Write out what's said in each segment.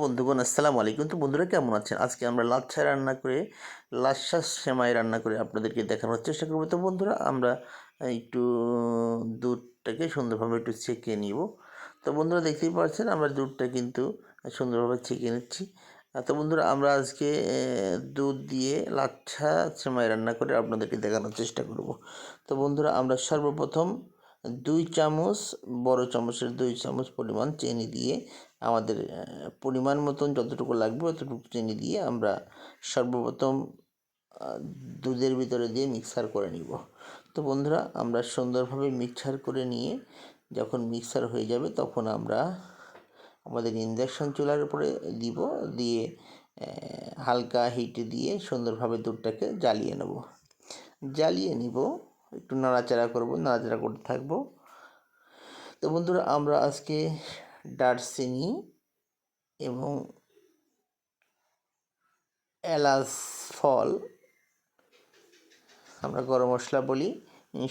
বন্ধুগণ আসসালামু আলাইকুম। তো বন্ধুরা কেমন আছেন? আজকে আমরা লাচ্ছা সেমাই রান্না করে আপনাদেরকে দেখানোর চেষ্টা করব। তো বন্ধুরা আমরা একটু দুধটাকে সুন্দরভাবে একটু ছেঁকে নিব। তো বন্ধুরা দেখতেই পাচ্ছেন আমরা দুধটা কিন্তু সুন্দরভাবে ছেঁকে নিচ্ছি। তো বন্ধুরা আমরা আজকে দুধ দিয়ে লাচ্ছা সেমাই রান্না করে আপনাদেরকে দেখানোর চেষ্টা করব। তো বন্ধুরা আমরা সর্বপ্রথম 2 চামচ, বড় চামচের 2 চামচ পরিমাণ চিনি দিয়ে আমাদের পরিমাণ মতন যতটুকু লাগবে অতটুকু চিনি দিয়ে আমরা সর্বপ্রথম দুধের ভিতরে দিয়ে মিক্সার করে নিব। তো বন্ধুরা আমরা সুন্দরভাবে মিক্সার করে নিয়ে যখন মিক্সার হয়ে যাবে তখন আমরা আমাদের ইন্ডাকশন চুলার উপরে দিয়ে হালকা হিটে দিয়ে সুন্দরভাবে দুধটাকে জ্বালিয়ে নিব। একটু নাড়াচাড়া করতে থাকবো। তো বন্ধুরা আমরা আজকে দারচিনি এবং এলাচ ফল, আমরা গরম মশলা বলি,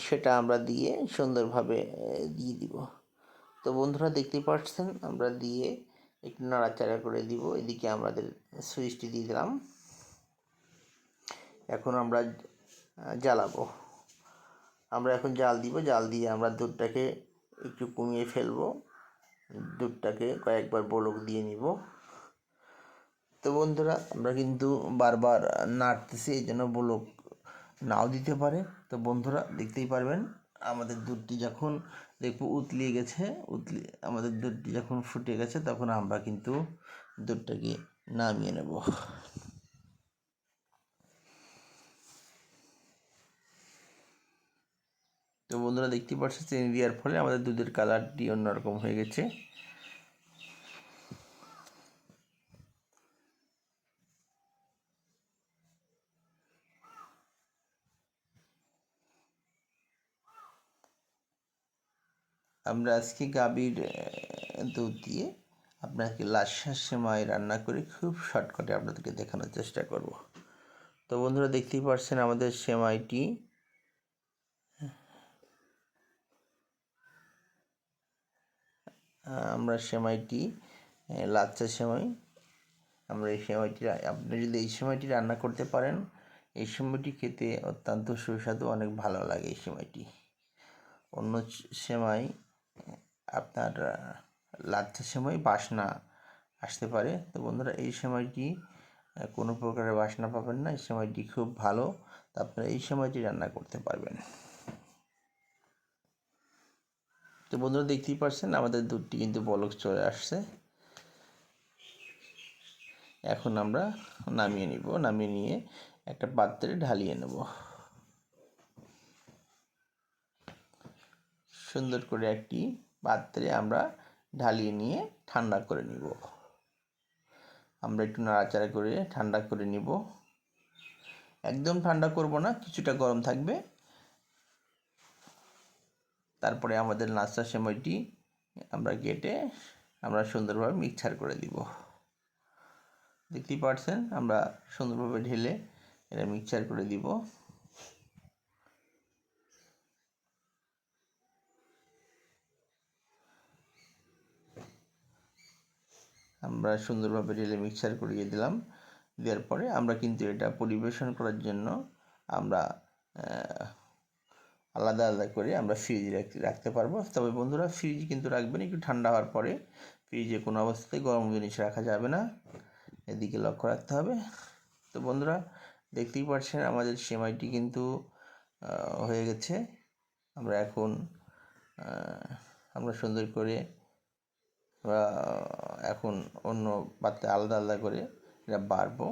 সেটা আমরা দিয়ে সুন্দরভাবে দিয়ে দিব। তো বন্ধুরা দেখতেই পাচ্ছেন আমরা দিয়ে একটু নাড়াচাড়া করে দিব। এদিকে আমাদের সুইচটি দিয়ে দিলাম। এখন আমরা জ্বালাবো। আমরা এখন জাল দিয়ে আমরা দুধটাকে একটু কমিয়ে ফেলবো। দুধটাকে কয়েকবার বলক দিয়ে নিব। তো বন্ধুরা আমরা কিন্তু বারবার নাড়তেছি, এই জন্য বলক নাও দিতে পারে। তো বন্ধুরা দেখতেই পারবেন আমাদের দুধটি যখন আমাদের দুধটি যখন ফুটে গেছে তখন আমরা কিন্তু দুধটাকে নামিয়ে নেব। তো বন্ধুরা দেখতেই পাচ্ছেন চিনি দেওয়ার ফলে আমাদের দুধের কালারটি অন্যরকম হয়ে গেছে। আমরা আজকে গাভীর দুধ দিয়ে আপনাকে লাচ্ছা সেমাই রান্না করে খুব শর্টকাটে আপনাদেরকে দেখানোর চেষ্টা করব। তো বন্ধুরা দেখতেই পাচ্ছেন আমাদের সেমাইটি লাচ্ছা সেমাই, আমরা আপনি যদি এই সেমাইটি রান্না করতে পারেন, এই সেমাইটি খেতে অত্যন্ত সুস্বাদু, অনেক ভালো লাগে। এই সেমাইটি অন্য সেমাই আপনার লাচ্ছা সেমাই বাসনা আসতে পারে। তো বন্ধুরা এই সেমাইটি কোনো প্রকারের বাসনা পাবেন না। এই সেমাইটি খুব ভালো। তো আপনারা এই সেমাইটি রান্না করতে পারবেন। তো বন্ধুরা দেখতেই পাচ্ছেন আমাদের দুধটি কিন্তু বলক চলে আসছে। এখন আমরা নামিয়ে নিয়ে একটা পাত্রে ঢালিয়ে নেব। সুন্দর করে একটি পাত্রে আমরা ঢালিয়ে নিয়ে ঠান্ডা করে নিব। আমরা একটু নাড়াচাড়া করে ঠান্ডা করে নিব। একদম ঠান্ডা করব না, কিছুটা গরম থাকবে। তারপরে আমাদের লাচ্ছা সেমাইটি আমরা সুন্দরভাবে মিক্সার করে দিব। দেখতেই পাচ্ছেন আমরা সুন্দরভাবে ঢেলে এটা মিক্সচার করে দিব। আমরা সুন্দরভাবে ঢেলে মিক্সচার করিয়ে দিলাম। দেওয়ার পরে আমরা কিন্তু এটা পরিবেশন করার জন্য আমরা আলাদা করে আমরা ফ্রিজে রাখতে পারবো। তবে বন্ধুরা ফ্রিজ কিন্তু রাখবেন একটু ঠান্ডা হওয়ার পরে। ফ্রিজে কোনো অবস্থাতেই গরম জিনিস রাখা যাবে না, এদিকে লক্ষ্য রাখতে হবে। তো বন্ধুরা দেখতেই পাচ্ছেন আমাদের সেমাইটি কিন্তু হয়ে গেছে। আমরা এখন সুন্দর করে এখন অন্য পাত্রে আলাদা করে এটা বাড়বো।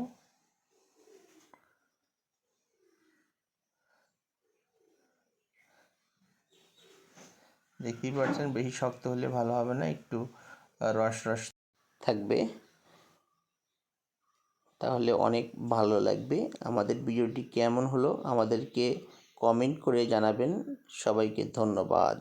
দেখতেই পাচ্ছেন বেশি শক্ত হলে ভালো হবে না, একটু রস থাকবে, তাহলে অনেক ভালো লাগবে। আমাদের ভিডিওটি কেমন হলো আমাদেরকে কমেন্ট করে জানাবেন। সবাইকে ধন্যবাদ।